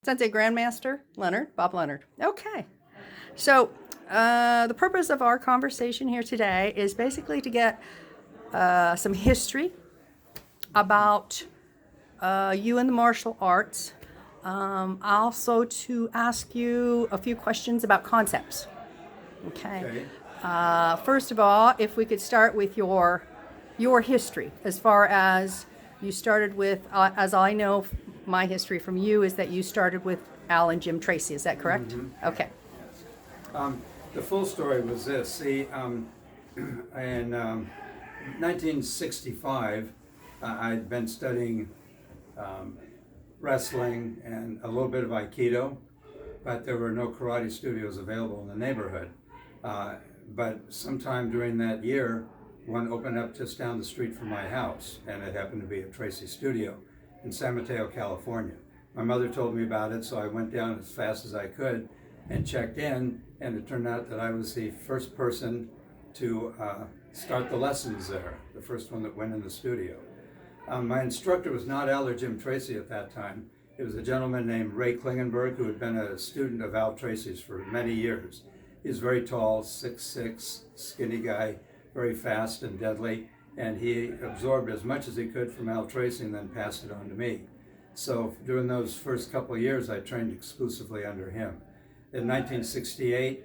That's a Grandmaster Leonard, Bob Leonard. Okay. So, the purpose of our conversation here today is basically to get some history about you and the martial arts. Also, to ask you a few questions about concepts. Okay. Okay. First of all, if we could start with your history, as far as you started with, as I know, my history from you is that you started with Al and Jim Tracy. Is that correct? Okay. Yes. The full story was this. See, in 1965, I'd been studying wrestling and a little bit of Aikido, but there were no karate studios available in the neighborhood. But sometime during that year, one opened up just down the street from my house, and it happened to be a Tracy studio in San Mateo, California. My mother told me about it, so I went down as fast as I could and checked in, and it turned out that I was the first person to start the lessons there, the first one that went in the studio. My instructor was not Al or Jim Tracy at that time. It was a gentleman named Ray Klingenberg, who had been a student of Al Tracy's for many years. He was very tall, 6'6", skinny guy, very fast and deadly, and he absorbed as much as he could from Al Tracy and then passed it on to me. So during those first couple of years, I trained exclusively under him. In 1968,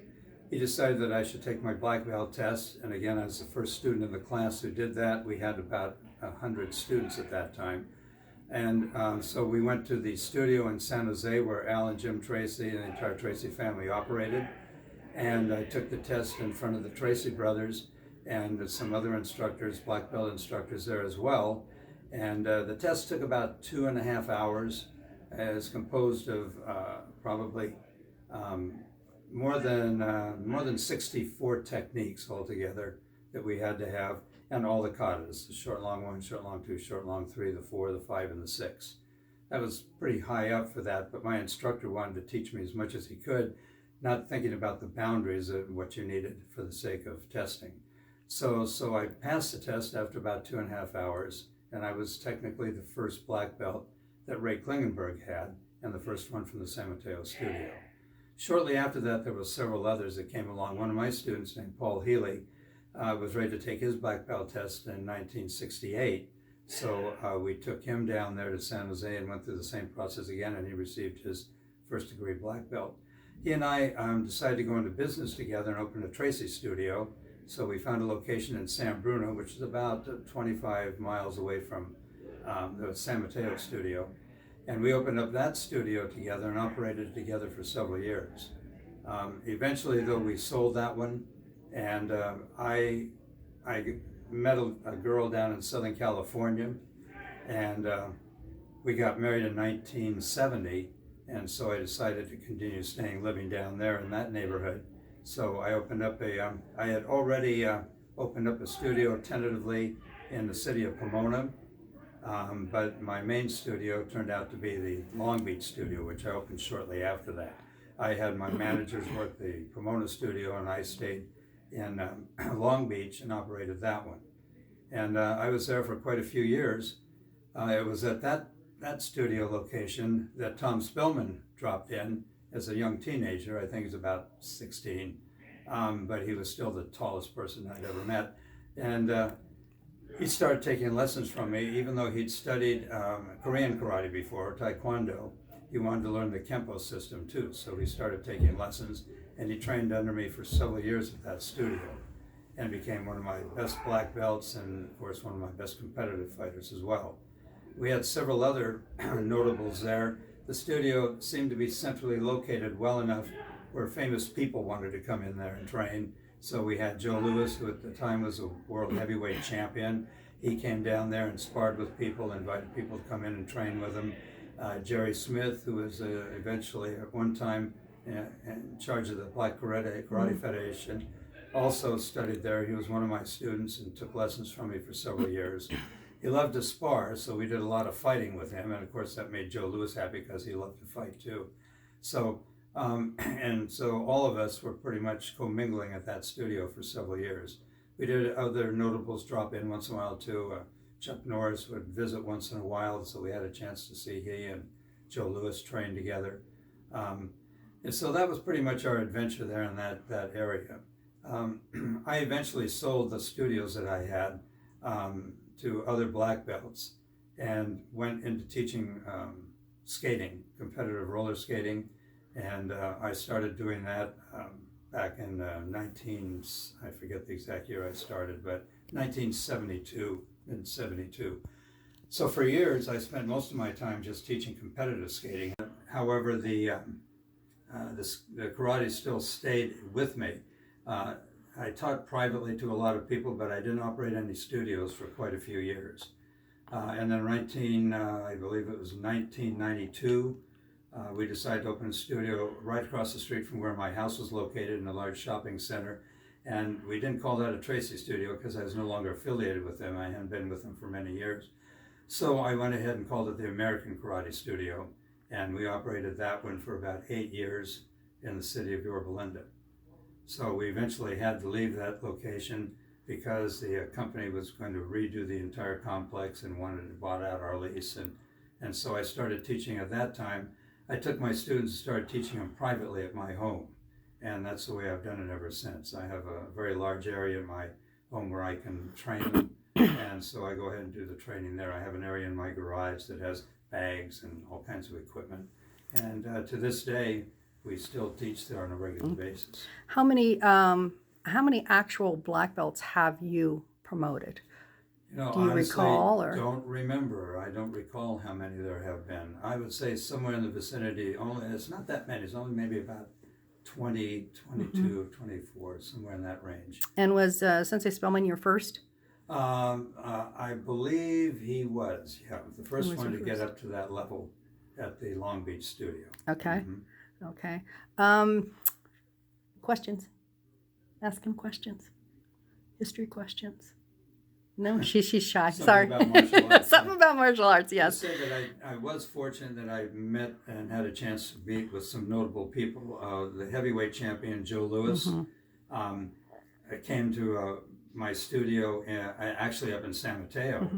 he decided that I should take my black belt test, and again, I was the first student in the class who did that. We had about 100 students at that time. And so we went to the studio in San Jose where Al and Jim Tracy and the entire Tracy family operated. And I took the test in front of the Tracy brothers and some other instructors, black belt instructors there as well. And the test took about 2.5 hours. It's composed of probably more than 64 techniques altogether that we had to have, and all the katas, the short long 1, short long 2, short long 3, the 4, the 5, and the 6. That was pretty high up for that, but my instructor wanted to teach me as much as he could, not thinking about the boundaries of what you needed for the sake of testing. So I passed the test after about 2.5 hours, and I was technically the first black belt that Ray Klingenberg had, and the first one from the San Mateo studio. Shortly after that, there were several others that came along. One of my students named Paul Healy was ready to take his black belt test in 1968. So we took him down there to San Jose and went through the same process again, and he received his first degree black belt. He and I decided to go into business together and open a Tracy studio. So we found a location in San Bruno, which is about 25 miles away from the San Mateo studio. And we opened up that studio together and operated it together for several years. Eventually, though, we sold that one, and I met a girl down in Southern California, and we got married in 1970, and so I decided to continue living down there in that neighborhood. So I opened up I had already opened up a studio tentatively in the city of Pomona, but my main studio turned out to be the Long Beach studio, which I opened shortly after that. I had my managers work the Pomona studio, and I stayed in Long Beach and operated that one. And I was there for quite a few years. It was at that studio location that Tom Spillman dropped in as a young teenager. I think he was about 16, but he was still the tallest person I'd ever met. And he started taking lessons from me, even though he'd studied Korean karate before, Taekwondo. He wanted to learn the Kenpo system too, so he started taking lessons, and he trained under me for several years at that studio and became one of my best black belts and, of course, one of my best competitive fighters as well. We had several other notables there. The studio seemed to be centrally located well enough where famous people wanted to come in there and train. So we had Joe Louis, who at the time was a world heavyweight champion. He came down there and sparred with people, invited people to come in and train with him. Jerry Smith, who was eventually at one time in charge of the Black Karate Federation, also studied there. He was one of my students and took lessons from me for several years. He loved to spar, so we did a lot of fighting with him, and of course that made Joe Louis happy because he loved to fight too. So all of us were pretty much commingling at that studio for several years. We did other notables drop in once in a while too. Chuck Norris would visit once in a while, so we had a chance to see he and Joe Louis trained together. And so that was pretty much our adventure there in that area. I eventually sold the studios that I had to other black belts and went into teaching skating, competitive roller skating, and I started doing that back in I forget the exact year I started, but 1972, in 72. So for years I spent most of my time just teaching competitive skating. However, the karate still stayed with me. I taught privately to a lot of people, but I didn't operate any studios for quite a few years. And then I believe it was 1992, we decided to open a studio right across the street from where my house was located in a large shopping center. And we didn't call that a Tracy studio because I was no longer affiliated with them. I hadn't been with them for many years. So I went ahead and called it the American Karate Studio. And we operated that one for about 8 years in the city of Yorba Linda. So we eventually had to leave that location because the company was going to redo the entire complex and wanted to bought out our lease. And so I started teaching at that time. I took my students and started teaching them privately at my home. And that's the way I've done it ever since. I have a very large area in my home where I can train them. And so I go ahead and do the training there. I have an area in my garage that has bags and all kinds of equipment. And to this day, we still teach there on a regular basis. How many actual black belts have you promoted? You know, Do you honestly, recall, or? don't remember. I don't recall how many there have been. I would say somewhere in the vicinity, it's not that many. It's only maybe about 20, 22, 24, somewhere in that range. And was Sensei Spellman your first? I believe he was, the first one to get up to that level at the Long Beach studio. Okay. Okay. Questions? Ask him questions. History questions. No, she's shy. Sorry. About martial arts. Something about martial arts, yes. I say that I was fortunate that I met and had a chance to meet with some notable people. The heavyweight champion, Joe Louis, came to my studio actually up in San Mateo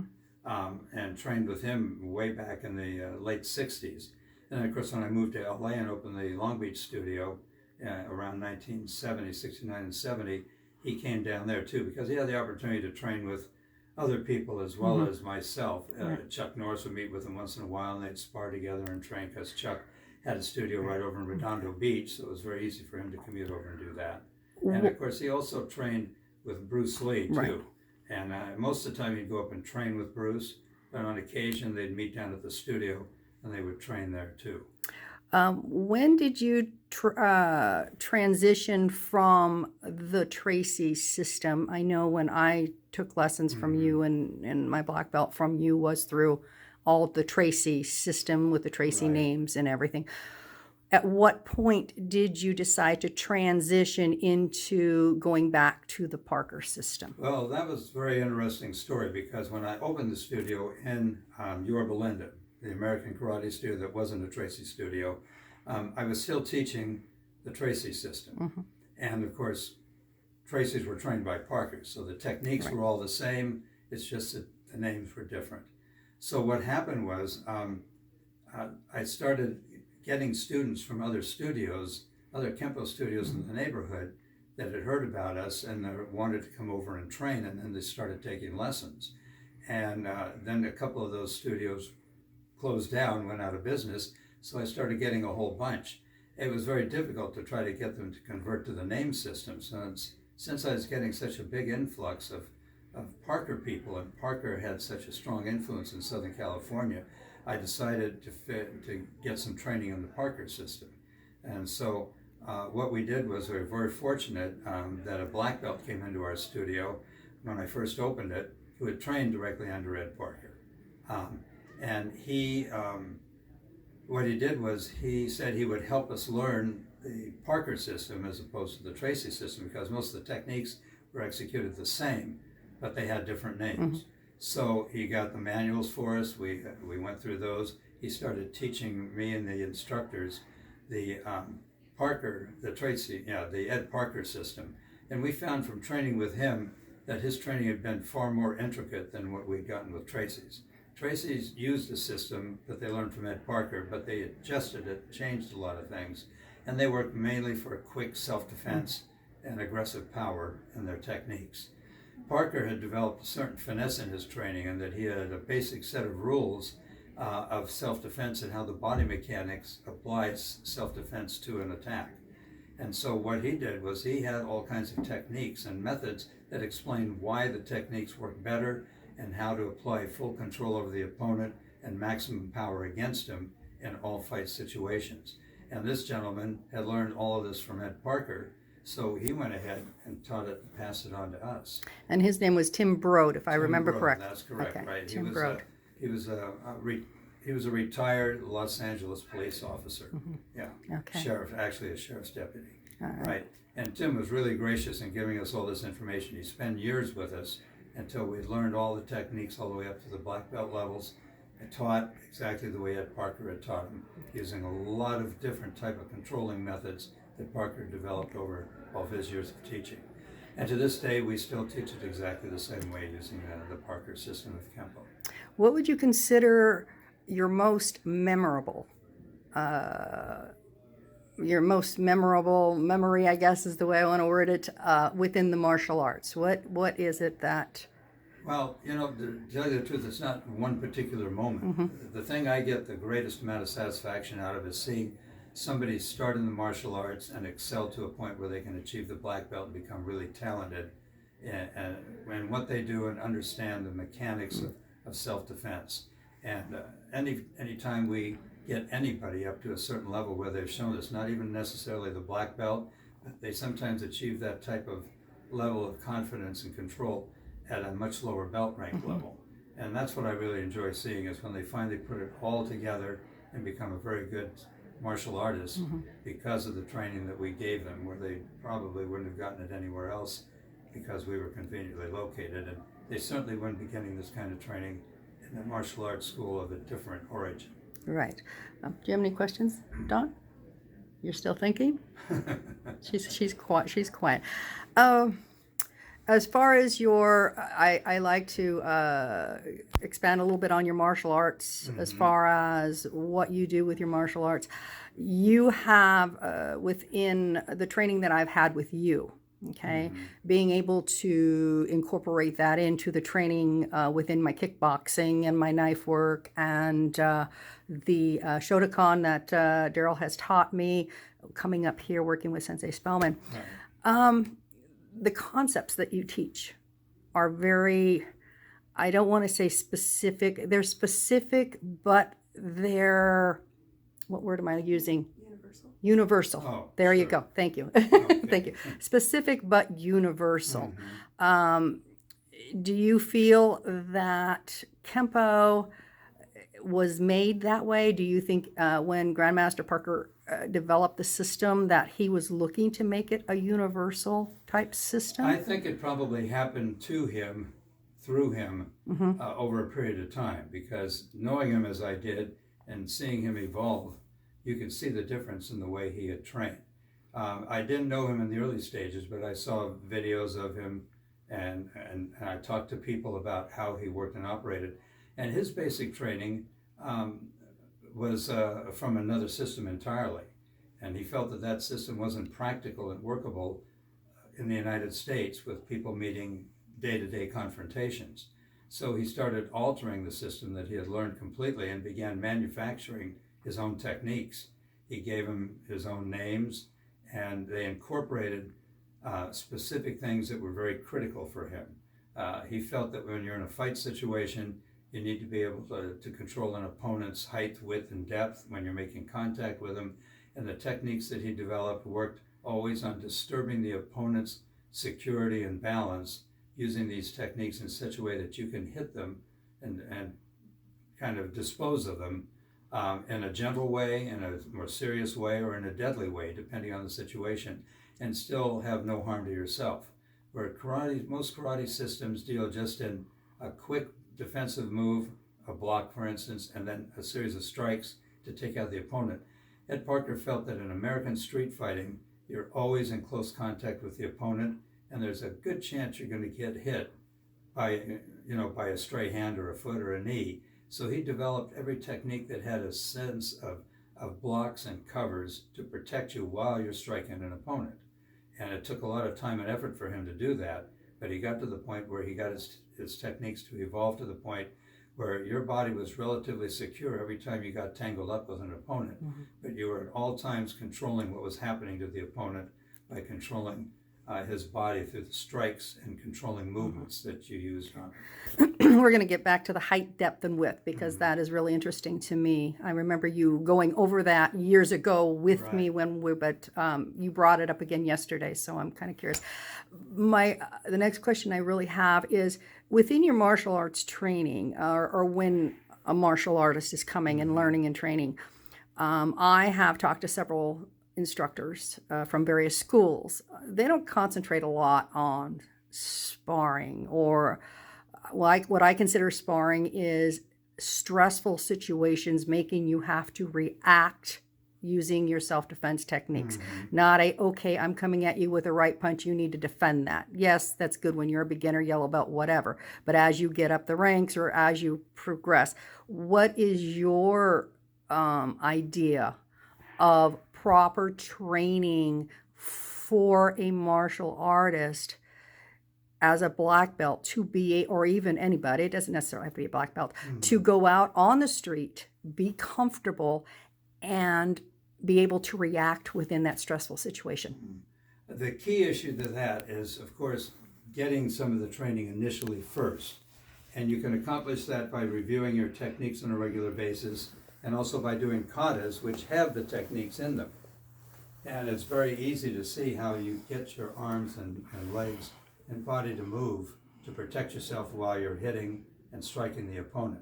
and trained with him way back in the late 60s. And then, of course, when I moved to LA and opened the Long Beach studio around 1970, 69 and 70, he came down there too because he had the opportunity to train with other people as well as myself. Chuck Norris would meet with him once in a while and they'd spar together and train because Chuck had a studio right over in Redondo Beach, so it was very easy for him to commute over and do that. And of course, he also trained with Bruce Lee too. And most of the time he'd go up and train with Bruce, but on occasion they'd meet down at the studio and they would train there too. When did you transition from the Tracy system? I know when I took lessons from you and my black belt from you was through all the Tracy system with the Tracy names and everything. At what point did you decide to transition into going back to the Parker system? Well, that was a very interesting story because when I opened the studio in Yorba Linda, the American Karate Studio that wasn't a Tracy studio, I was still teaching the Tracy system. And of course, Tracy's were trained by Parkers, so the techniques were all the same, it's just that the names were different. So what happened was I started getting students from other studios, other Kenpo studios in the neighborhood that had heard about us and wanted to come over and train, and then they started taking lessons. And then a couple of those studios closed down, went out of business, so I started getting a whole bunch. It was very difficult to try to get them to convert to the name system. So since I was getting such a big influx of Parker people, and Parker had such a strong influence in Southern California, I decided to get some training in the Parker system. And so what we did was we were very fortunate that a black belt came into our studio when I first opened it, who had trained directly under Ed Parker. And he, what he did was he said he would help us learn the Parker system as opposed to the Tracy system because most of the techniques were executed the same, but they had different names. So he got the manuals for us. We went through those. He started teaching me and the instructors the the Ed Parker system. And we found from training with him that his training had been far more intricate than what we'd gotten with Tracy's. Tracy's used a system that they learned from Ed Parker, but they adjusted it, changed a lot of things, and they worked mainly for quick self-defense and aggressive power in their techniques. Parker had developed a certain finesse in his training, in that he had a basic set of rules of self-defense and how the body mechanics applies self-defense to an attack. And so what he did was he had all kinds of techniques and methods that explained why the techniques work better and how to apply full control over the opponent and maximum power against him in all fight situations. And this gentleman had learned all of this from Ed Parker, so he went ahead and taught it and passed it on to us. And his name was Tim Broad, if I remember Broad, correctly. that's correct, Okay, right. Tim Broad. He was a retired Los Angeles police officer. Yeah, Okay. sheriff, actually a sheriff's deputy. All right. Right. And Tim was really gracious in giving us all this information. He spent years with us until we learned all the techniques all the way up to the black belt levels. I taught exactly the way Ed Parker had taught him, using a lot of different type of controlling methods that Parker developed over all of his years of teaching. And to this day, we still teach it exactly the same way, using the Parker system of Kenpo. What would you consider your most memorable memory, I guess is the way I want to word it, within the martial arts? What is it that... Well, to tell you the truth, it's not one particular moment. The thing I get the greatest amount of satisfaction out of is seeing somebody start in the martial arts and excel to a point where they can achieve the black belt and become really talented and what they do and understand the mechanics of self-defense. And anytime we get anybody up to a certain level where they've shown us, not even necessarily the black belt, but they sometimes achieve that type of level of confidence and control at a much lower belt rank level. And that's what I really enjoy seeing, is when they finally put it all together and become a very good martial artist because of the training that we gave them, where they probably wouldn't have gotten it anywhere else because we were conveniently located. And they certainly wouldn't be getting this kind of training in a martial arts school of a different origin. Right. Do you have any questions, Dawn? You're still thinking? She's quiet. She's quiet. As far as I like to expand a little bit on your martial arts. As far as what you do with your martial arts, you have within the training that I've had with you. Okay, being able to incorporate that into the training within my kickboxing and my knife work and the Shotokan that Daryl has taught me, coming up here working with Sensei Spellman. The concepts that you teach are very, I don't want to say specific. They're specific, but they're, what word am I using? Universal. Oh, there you sure. go. Thank you. Okay. Thank you. Specific but universal. Do you feel that Kenpo was made that way? Do you think when Grandmaster Parker developed the system that he was looking to make it a universal type system? I think it probably happened to him, through him, over a period of time, because knowing him as I did and seeing him evolve, you could see the difference in the way he had trained. I didn't know him in the early stages, but I saw videos of him and I talked to people about how he worked and operated. And his basic training was from another system entirely. And he felt that that system wasn't practical and workable in the United States with people meeting day-to-day confrontations. So he started altering the system that he had learned completely and began manufacturing his own techniques. He gave them his own names, and they incorporated specific things that were very critical for him. He felt that when you're in a fight situation, you need to be able to control an opponent's height, width, and depth when you're making contact with him. And the techniques that he developed worked always on disturbing the opponent's security and balance, using these techniques in such a way that you can hit them and kind of dispose of them in a gentle way, in a more serious way, or in a deadly way, depending on the situation, and still have no harm to yourself. Where most karate systems deal just in a quick defensive move, a block for instance, and then a series of strikes to take out the opponent. Ed Parker felt that in American street fighting, you're always in close contact with the opponent, and there's a good chance you're going to get hit by a stray hand or a foot or a knee. So he developed every technique that had a sense of blocks and covers to protect you while you're striking an opponent. And it took a lot of time and effort for him to do that, but he got to the point where he got his techniques to evolve to the point where your body was relatively secure every time you got tangled up with an opponent, but you were at all times controlling what was happening to the opponent by controlling his body through the strikes and controlling movements that you used on him. We're going to get back to the height, depth, and width because that is really interesting to me. I remember you going over that years ago with me but you brought it up again yesterday, so I'm kind of curious. The next question I really have is, within your martial arts training, or when a martial artist is coming and learning and training, I have talked to several instructors from various schools. They don't concentrate a lot on sparring, or like what I consider sparring is stressful situations making you have to react using your self-defense techniques. Not okay, I'm coming at you with a right punch, you need to defend that. Yes, that's good when you're a beginner, yellow belt, whatever. But as you get up the ranks or as you progress, what is your idea of proper training for a martial artist as a black belt to be, or even anybody, it doesn't necessarily have to be a black belt, to go out on the street, be comfortable, and be able to react within that stressful situation? The key issue to that is, of course, getting some of the training initially first. And you can accomplish that by reviewing your techniques on a regular basis, and also by doing katas, which have the techniques in them. And it's very easy to see how you get your arms and legs and body to move to protect yourself while you're hitting and striking the opponent.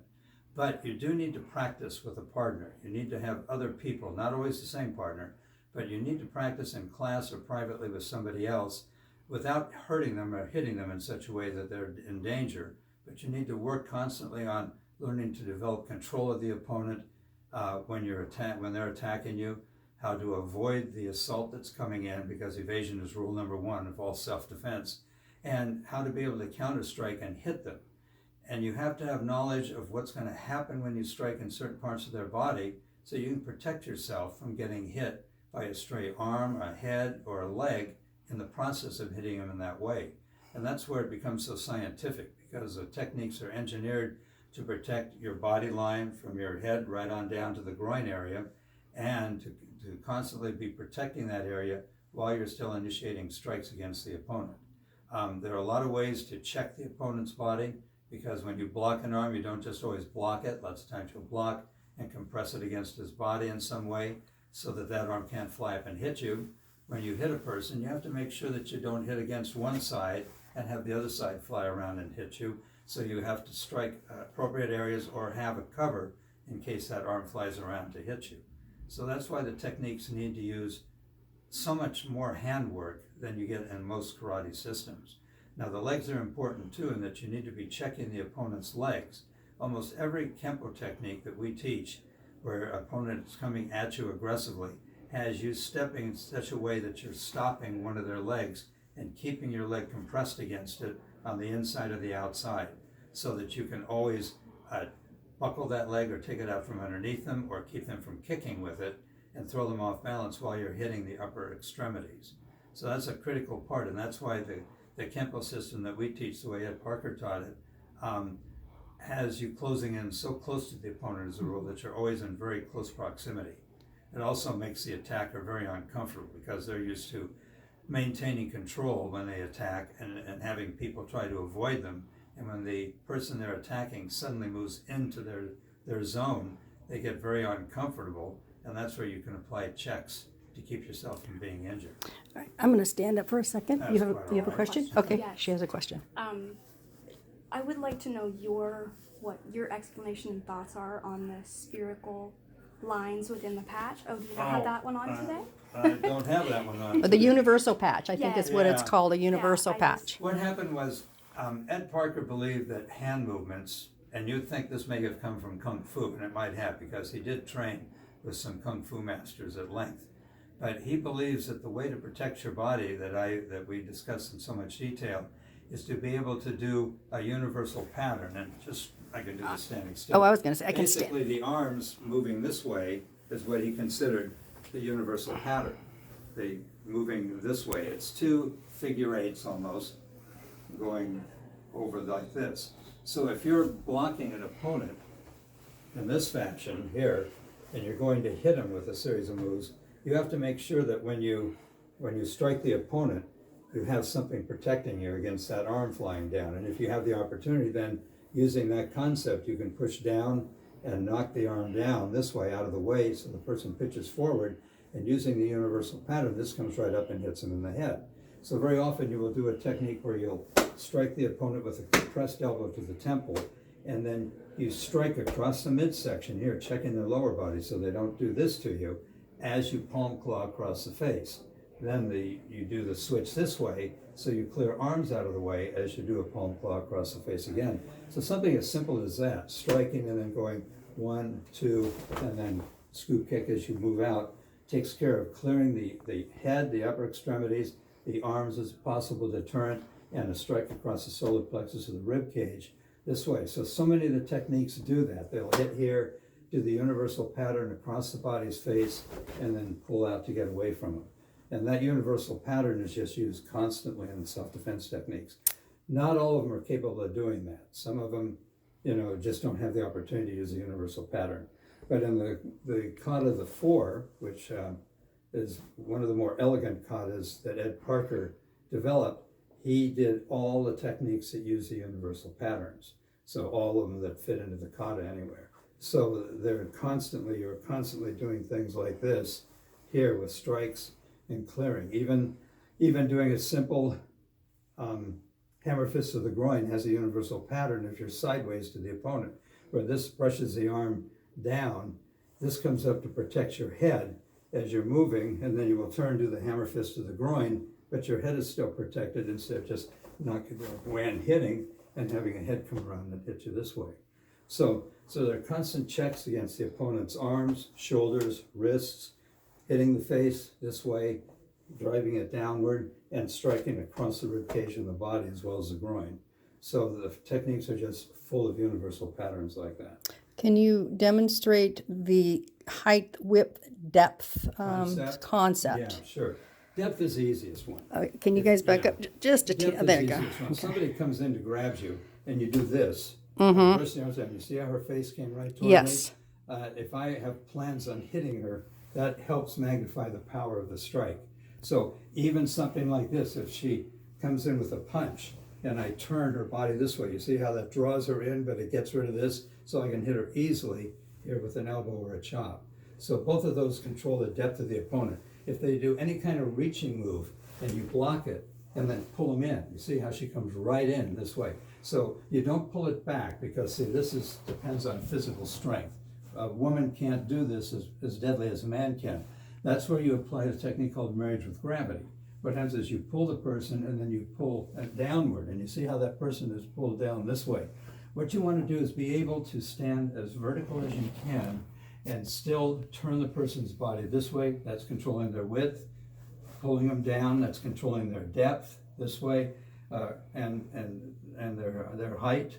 But you do need to practice with a partner. You need to have other people, not always the same partner, but you need to practice in class or privately with somebody else without hurting them or hitting them in such a way that they're in danger. But you need to work constantly on learning to develop control of the opponent when they're attacking you, how to avoid the assault that's coming in, because evasion is rule number one of all self-defense, and how to be able to counter-strike and hit them. And you have to have knowledge of what's going to happen when you strike in certain parts of their body so you can protect yourself from getting hit by a stray arm, a head, or a leg in the process of hitting them in that way. And that's where it becomes so scientific, because the techniques are engineered to protect your body line from your head right on down to the groin area, and to constantly be protecting that area while you're still initiating strikes against the opponent. There are a lot of ways to check the opponent's body, because when you block an arm, you don't just always block it. Lots of times you'll block and compress it against his body in some way so that that arm can't fly up and hit you. When you hit a person, you have to make sure that you don't hit against one side and have the other side fly around and hit you. So you have to strike appropriate areas or have a cover in case that arm flies around to hit you. So that's why the techniques need to use so much more handwork than you get in most karate systems. Now the legs are important too, in that you need to be checking the opponent's legs. Almost every Kenpo technique that we teach, where an opponent is coming at you aggressively, has you stepping in such a way that you're stopping one of their legs and keeping your leg compressed against it on the inside or the outside, so that you can always buckle that leg or take it out from underneath them, or keep them from kicking with it and throw them off balance while you're hitting the upper extremities. So that's a critical part, and that's why the Kenpo system that we teach, the way Ed Parker taught it, has you closing in so close to the opponent as a rule that you're always in very close proximity. It also makes the attacker very uncomfortable, because they're used to maintaining control when they attack and having people try to avoid them. And when the person they're attacking suddenly moves into their zone, they get very uncomfortable, and that's where you can apply checks to keep yourself from being injured. All right, I'm going to stand up for a second. You have a question? Okay, Yes. she has a question. I would like to know what your explanation and thoughts are on the spherical lines within the patch. Oh, do you not have that one on today? I don't have that one on. The universal patch, I think Yeah. is what it's called, a universal I patch. just- What happened was Ed Parker believed that hand movements, and you'd think this may have come from Kung Fu, and it might have, because he did train with some Kung Fu masters at length. But he believes that the way to protect your body that we discussed in so much detail is to be able to do a universal pattern. And just I can do this standing still. Oh, I was going to say, I can stand. Basically, the arms moving this way is what he considered the universal pattern. The moving this way. It's two figure eights almost going over like this. So if you're blocking an opponent in this fashion here, and you're going to hit him with a series of moves, you have to make sure that when you strike the opponent, you have something protecting you against that arm flying down. And if you have the opportunity, then using that concept, you can push down and knock the arm down this way out of the way so the person pitches forward, and using the universal pattern, this comes right up and hits him in the head. So very often you will do a technique where you'll strike the opponent with a compressed elbow to the temple, and then you strike across the midsection here, checking their lower body so they don't do this to you, as you palm claw across the face. Then you do the switch this way, so you clear arms out of the way as you do a palm claw across the face again. So something as simple as that, striking and then going 1, 2, and then scoop kick as you move out, takes care of clearing the head, the upper extremities, the arms as a possible deterrent, and a strike across the solar plexus of the rib cage this way. So many of the techniques do that. They'll hit here, do the universal pattern across the body's face, and then pull out to get away from them. And that universal pattern is just used constantly in the self-defense techniques. Not all of them are capable of doing that. Some of them, just don't have the opportunity to use the universal pattern. But in the kata of the four, which is one of the more elegant katas that Ed Parker developed, he did all the techniques that use the universal patterns. So all of them that fit into the kata anywhere. So you're constantly doing things like this here with strikes and clearing. Even doing a simple hammer fist to the groin has a universal pattern if you're sideways to the opponent, where this brushes the arm down, this comes up to protect your head as you're moving, and then you will turn to the hammer fist to the groin, but your head is still protected instead of just knocking away and hitting and having a head come around and hit you this way. So there are constant checks against the opponent's arms, shoulders, wrists, hitting the face this way, driving it downward, and striking across the rib cage and the body as well as the groin. So the techniques are just full of universal patterns like that. Can you demonstrate the height, width, depth concept? Yeah, sure. Depth is the easiest one. Can you guys back up just a Depth is there the you go. easiest one. Okay. Somebody comes in to grab you and you do this. Mm-hmm. First thing I was saying, you see how her face came right toward Yes. me? If I have plans on hitting her, that helps magnify the power of the strike. So even something like this, if she comes in with a punch and I turn her body this way, you see how that draws her in, but it gets rid of this, so I can hit her easily here with an elbow or a chop. So both of those control the depth of the opponent. If they do any kind of reaching move and you block it and then pull them in, you see how she comes right in this way. So you don't pull it back because, see, depends on physical strength. A woman can't do this as deadly as a man can. That's where you apply a technique called marriage with gravity. What happens is you pull the person and then you pull downward, and you see how that person is pulled down this way. What you want to do is be able to stand as vertical as you can and still turn the person's body this way. That's controlling their width. Pulling them down, that's controlling their depth this way, and their height,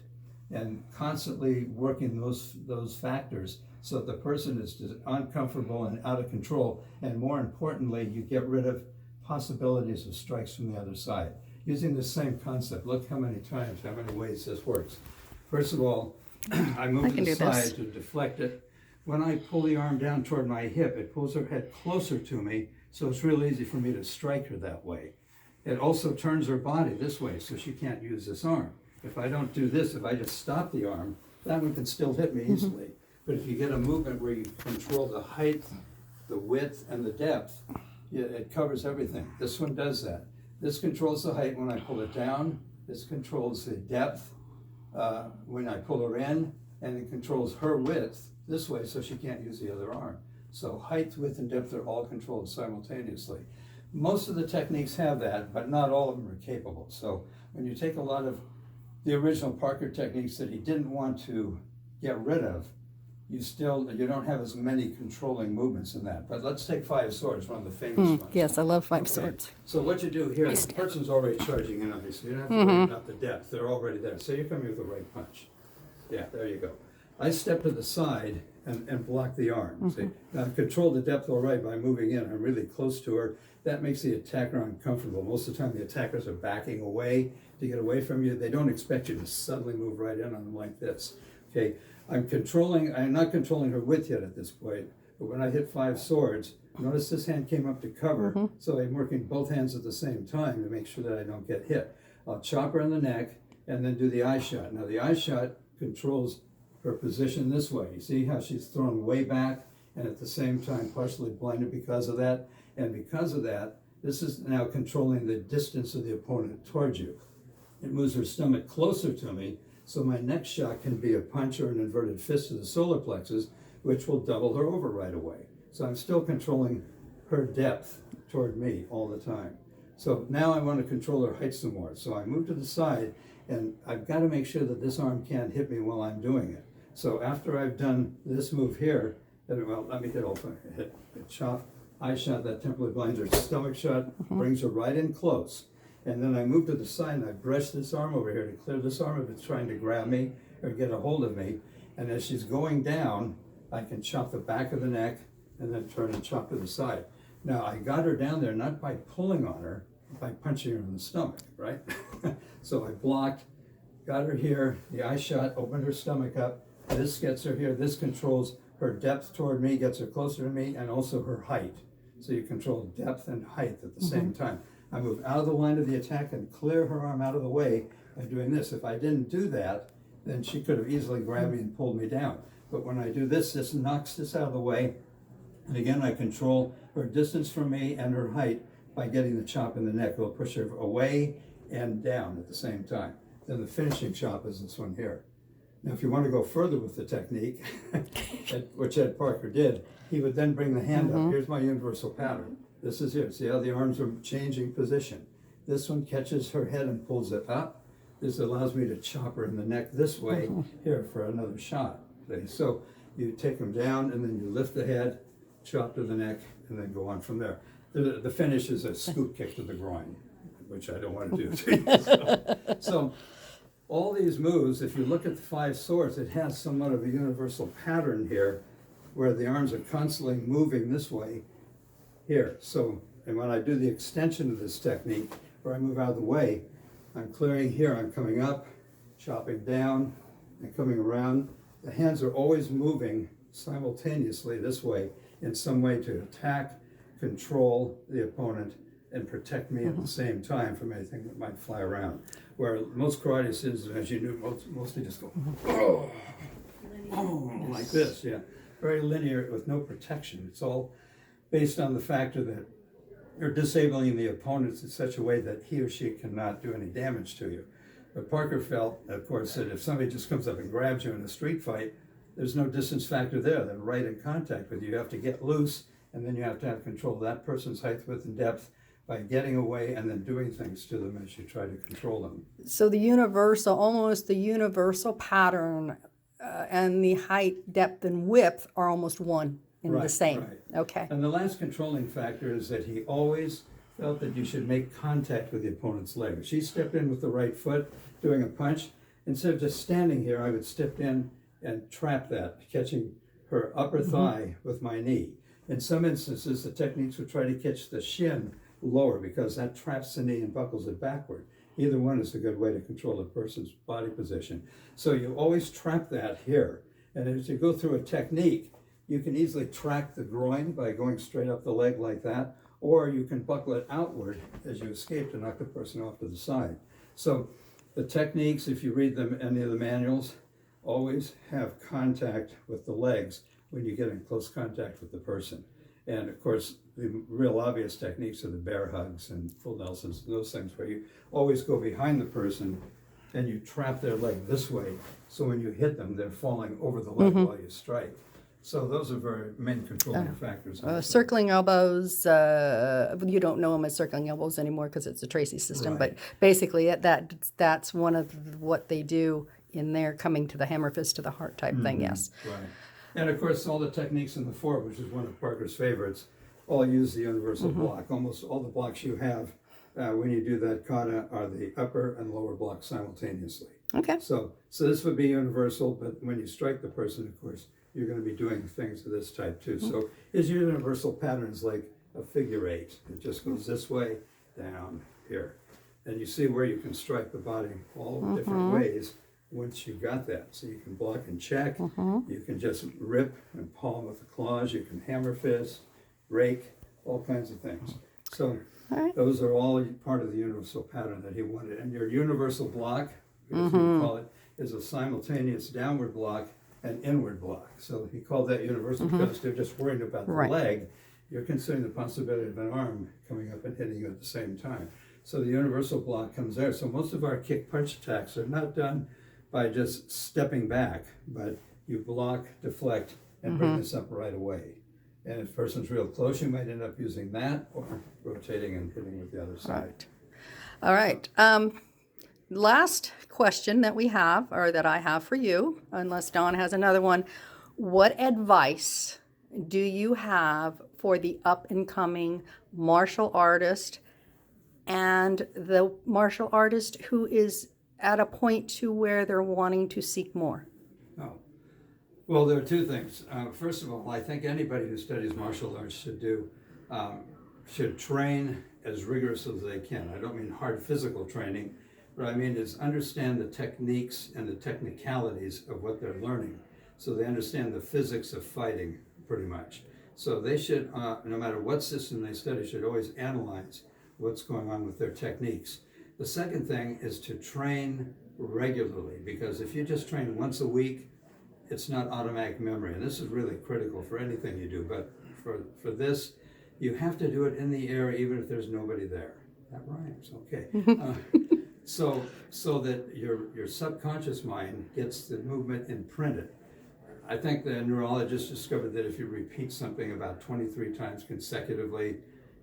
and constantly working those factors so that the person is just uncomfortable and out of control, and more importantly, you get rid of possibilities of strikes from the other side. Using the same concept, look how many ways this works. First of all, I move to the side to deflect it. When I pull the arm down toward my hip, it pulls her head closer to me, so it's real easy for me to strike her that way. It also turns her body this way, so she can't use this arm. If I don't do this, if I just stop the arm, that one can still hit me easily. But if you get a movement where you control the height, the width, and the depth, it covers everything. This one does that. This controls the height when I pull it down. This controls the depth when I pull her in, and it controls her width this way so she can't use the other arm. So height, width, and depth are all controlled simultaneously. Most of the techniques have that, but not all of them are capable. So when you take a lot of the original Parker techniques that he didn't want to get rid of, you don't have as many controlling movements in that. But let's take Five Swords, one of the famous ones. Yes, I love Five Swords. So what you do here, the person's already charging in, obviously. You don't have to worry about the depth. They're already there. So you're coming with a right punch. Yeah, there you go. I step to the side and block the arm. See, now I've controlled the depth all right by moving in. I'm really close to her. That makes the attacker uncomfortable. Most of the time, the attackers are backing away to get away from you. They don't expect you to suddenly move right in on them like this. Okay, I'm not controlling her width yet at this point, but when I hit 5 swords, notice this hand came up to cover, so I'm working both hands at the same time to make sure that I don't get hit. I'll chop her in the neck and then do the eye shot. Now the eye shot controls her position this way. You see how she's thrown way back and at the same time partially blinded because of that? And because of that, this is now controlling the distance of the opponent towards you. It moves her stomach closer to me, so my next shot can be a punch or an inverted fist to the solar plexus, which will double her over right away. So I'm still controlling her depth toward me all the time. So now I want to control her height some more. So I move to the side, and I've got to make sure that this arm can't hit me while I'm doing it. So after I've done this move here, well, let me hit chop, eye shot, that temporarily blinds her, stomach shot, brings her right in close. And then I move to the side and I brush this arm over here to clear this arm if it's trying to grab me or get a hold of me. And as she's going down, I can chop the back of the neck and then turn and chop to the side. Now I got her down there not by pulling on her, by punching her in the stomach, right? So I blocked, got her here, the eye shot, opened her stomach up. This gets her here, this controls her depth toward me, gets her closer to me, and also her height. So you control depth and height at the same time. I move out of the line of the attack and clear her arm out of the way by doing this. If I didn't do that, then she could have easily grabbed me and pulled me down. But when I do this, this knocks this out of the way. And again, I control her distance from me and her height by getting the chop in the neck. It'll push her away and down at the same time. Then the finishing chop is this one here. Now, if you want to go further with the technique, which Ed Parker did, he would then bring the hand up. Here's my universal pattern. This is here. See how the arms are changing position. This one catches her head and pulls it up. This allows me to chop her in the neck this way here for another shot. See? So you take them down and then you lift the head, chop to the neck, and then go on from there. The finish is a scoop kick to the groin, which I don't want to do. So all these moves, if you look at the 5 swords, it has somewhat of a universal pattern here where the arms are constantly moving this way here. So, and when I do the extension of this technique, where I move out of the way, I'm clearing here, I'm coming up, chopping down, and coming around. The hands are always moving simultaneously this way in some way to attack, control the opponent, and protect me at the same time from anything that might fly around. Where most karate students, as you knew, mostly just go, oh, like this, yeah. Very linear with no protection. It's all based on the factor that you're disabling the opponents in such a way that he or she cannot do any damage to you. But Parker felt, of course, that if somebody just comes up and grabs you in a street fight, there's no distance factor there. They're right in contact with you. You have to get loose, and then you have to have control of that person's height, width, and depth by getting away and then doing things to them as you try to control them. So almost the universal pattern and the height, depth, and width are almost one and the same. Right. Okay. And the last controlling factor is that he always felt that you should make contact with the opponent's leg. If she stepped in with the right foot doing a punch, instead of just standing here, I would step in and trap that, catching her upper thigh with my knee. In some instances, the techniques would try to catch the shin lower because that traps the knee and buckles it backward. Either one is a good way to control a person's body position. So you always trap that here. And as you go through a technique, you can easily track the groin by going straight up the leg like that, or you can buckle it outward as you escape to knock the person off to the side. So the techniques, if you read them, any of the manuals, always have contact with the legs when you get in close contact with the person. And of course, the real obvious techniques are the bear hugs and full Nelsons, those things where you always go behind the person and you trap their leg this way. So when you hit them, they're falling over the leg while you strike. So those are very main controlling factors. Circling elbows, you don't know them as circling elbows anymore because it's a Tracy system, but basically that's one of what they do in their coming to the hammer fist to the heart type thing, yes. Right. And of course, all the techniques in the four, which is one of Parker's favorites, all use the universal block. Almost all the blocks you have when you do that kata are the upper and lower blocks simultaneously. Okay. So this would be universal, but when you strike the person, of course, you're going to be doing things of this type too. So his universal pattern is like a figure eight. It just goes this way, down, here. And you see where you can strike the body all different ways once you got that. So you can block and check. You can just rip and palm with the claws. You can hammer fist, rake, all kinds of things. So All right. those are all part of the universal pattern that he wanted. And your universal block, as you call it, is a simultaneous downward block and inward block. So he called that universal because they're just worried about the Right. leg. You're considering the possibility of an arm coming up and hitting you at the same time. So the universal block comes there. So most of our kick punch attacks are not done by just stepping back, but you block, deflect, and bring this up right away. And if the person's real close, you might end up using that or rotating and hitting with the other side. All right. Last question that we have, or that I have for you, unless Dawn has another one. What advice do you have for the up and coming martial artist and the martial artist who is at a point to where they're wanting to seek more? Oh. Well, there are two things. First of all, I think anybody who studies martial arts should train as rigorous as they can. I don't mean hard physical training. What I mean is understand the techniques and the technicalities of what they're learning. So they understand the physics of fighting pretty much. So they should, no matter what system they study, should always analyze what's going on with their techniques. The second thing is to train regularly, because if you just train once a week, it's not automatic memory. And this is really critical for anything you do. But for this, you have to do it in the air even if there's nobody there. That rhymes, okay. So that your subconscious mind gets the movement imprinted. I think the neurologist discovered that if you repeat something about 23 times consecutively,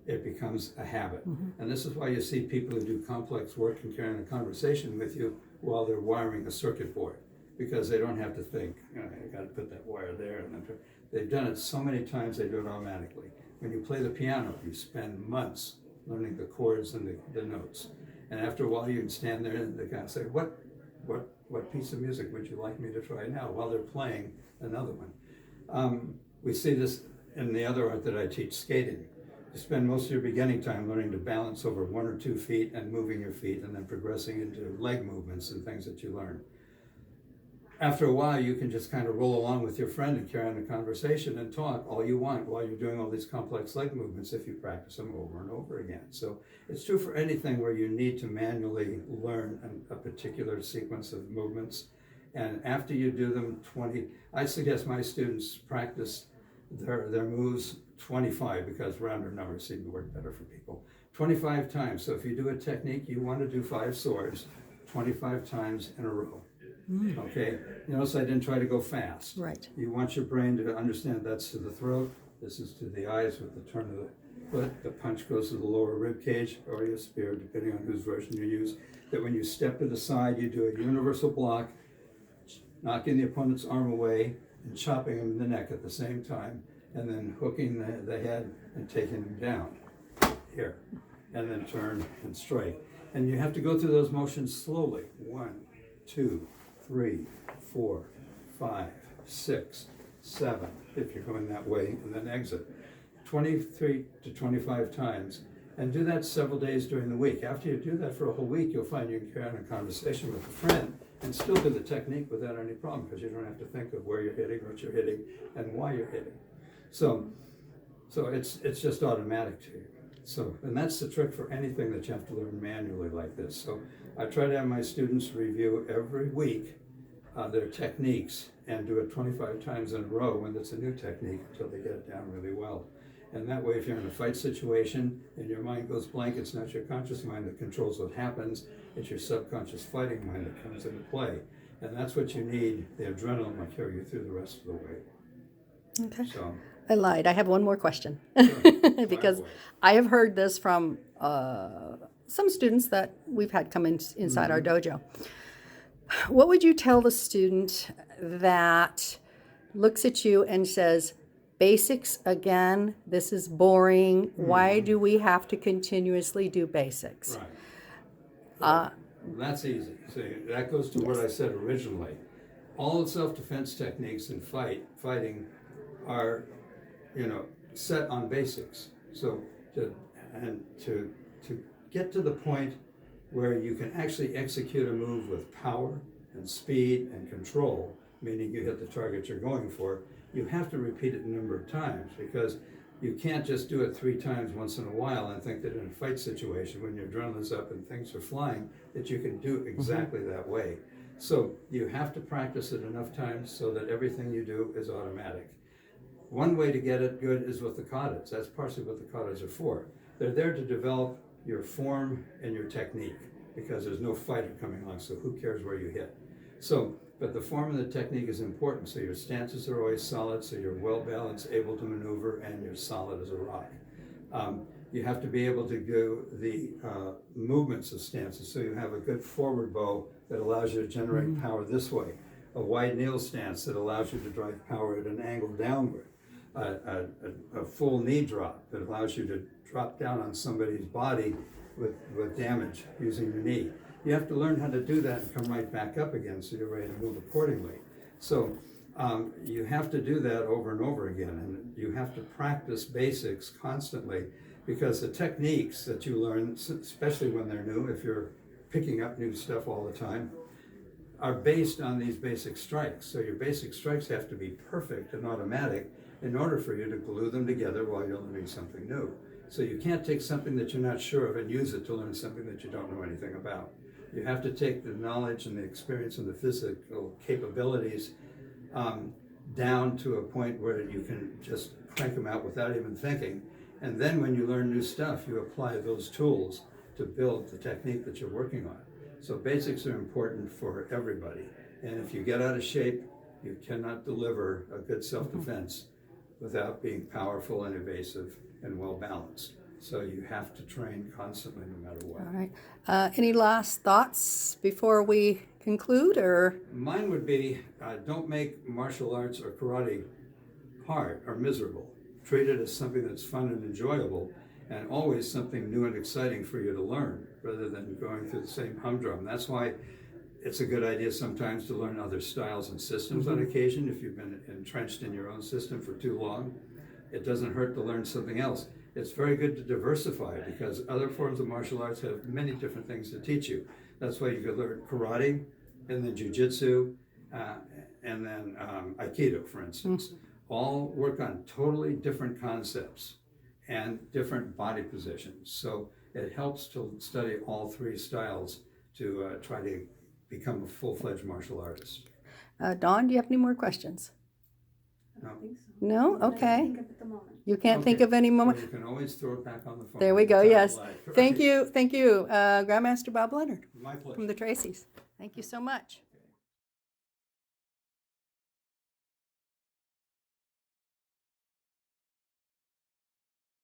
it becomes a habit. And this is why you see people who do complex work and carrying a conversation with you while they're wiring a circuit board, because they don't have to think, I got to put that wire there. And then they've done it so many times, they do it automatically. When you play the piano, you spend months learning the chords and the notes. And after a while, you can stand there and the guy say, what piece of music would you like me to try now, while they're playing another one. We see this in the other art that I teach, skating. You spend most of your beginning time learning to balance over 1 or 2 feet and moving your feet, and then progressing into leg movements and things that you learn. After a while, you can just kind of roll along with your friend and carry on a conversation and talk all you want while you're doing all these complex leg movements if you practice them over and over again. So it's true for anything where you need to manually learn a particular sequence of movements. And after you do them I suggest my students practice their moves 25, because rounder numbers seem to work better for people. 25 times. So if you do a technique, you want to do 5 swords 25 times in a row. Okay, you notice I didn't try to go fast. Right. You want your brain to understand that's to the throat, this is to the eyes with the turn of the foot, the punch goes to the lower rib cage or your spear, depending on whose version you use. That when you step to the side, you do a universal block, knocking the opponent's arm away and chopping him in the neck at the same time, and then hooking the head and taking him down here, and then turn and strike. And you have to go through those motions slowly. 1, 2, 3, 4, 5, 6, 7, if you're going that way, and then exit. 23 to 25 times, and do that several days during the week. After you do that for a whole week, you'll find you can carry on a conversation with a friend and still do the technique without any problem, because you don't have to think of where you're hitting, what you're hitting, and why you're hitting. So it's just automatic to you. So, and that's the trick for anything that you have to learn manually like this. So I try to have my students review every week their techniques and do it 25 times in a row when it's a new technique until they get it down really well. And that way, if you're in a fight situation and your mind goes blank, it's not your conscious mind that controls what happens, it's your subconscious fighting mind that comes into play. And that's what you need. The adrenaline will carry you through the rest of the way. Okay. So, I lied. I have one more question. sure. Because I have heard this from some students that we've had come inside our dojo. What would you tell the student that looks at you and says, basics again, this is boring. Why do we have to continuously do basics? Right. That's easy. So that goes to what I said originally. All self-defense techniques in fighting are, set on basics. So to get to the point where you can actually execute a move with power and speed and control, meaning you hit the target you're going for, you have to repeat it a number of times, because you can't just do it 3 times once in a while and think that in a fight situation, when your adrenaline's up and things are flying, that you can do exactly that way. So you have to practice it enough times so that everything you do is automatic. One way to get it good is with the katas. That's partially what the katas are for. They're there to develop your form and your technique, because there's no fighter coming along, so who cares where you hit. But the form and the technique is important, so your stances are always solid, so you're well balanced, able to maneuver, and you're solid as a rock. You have to be able to do the movements of stances, so you have a good forward bow that allows you to generate power this way, a wide kneel stance that allows you to drive power at an angle downward, a full knee drop that allows you to drop down on somebody's body with damage using your knee. You have to learn how to do that and come right back up again so you're ready to move accordingly. So you have to do that over and over again, and you have to practice basics constantly, because the techniques that you learn, especially when they're new, if you're picking up new stuff all the time, are based on these basic strikes. So your basic strikes have to be perfect and automatic in order for you to glue them together while you're learning something new. So you can't take something that you're not sure of and use it to learn something that you don't know anything about. You have to take the knowledge and the experience and the physical capabilities down to a point where you can just crank them out without even thinking. And then when you learn new stuff, you apply those tools to build the technique that you're working on. So basics are important for everybody. And if you get out of shape, you cannot deliver a good self-defense without being powerful and evasive and well balanced. So you have to train constantly, no matter what. All right. Any last thoughts before we conclude, or? Mine would be, don't make martial arts or karate hard or miserable. Treat it as something that's fun and enjoyable, and always something new and exciting for you to learn, rather than going through the same humdrum. That's why it's a good idea sometimes to learn other styles and systems on occasion. If you've been entrenched in your own system for too long, it doesn't hurt to learn something else. It's very good to diversify, because other forms of martial arts have many different things to teach you. That's why you could learn karate, and then jiu-jitsu, and then aikido, for instance. All work on totally different concepts and different body positions. So it helps to study all 3 styles to try to become a full-fledged martial artist. Dawn, do you have any more questions? No. No? Okay. Think of at the moment. You can't think of any more? So you can always throw it back on the phone. There we go, anytime yes. you like. Thank you, Grandmaster Bob Leonard My pleasure. from the Tracys. Thank you so much.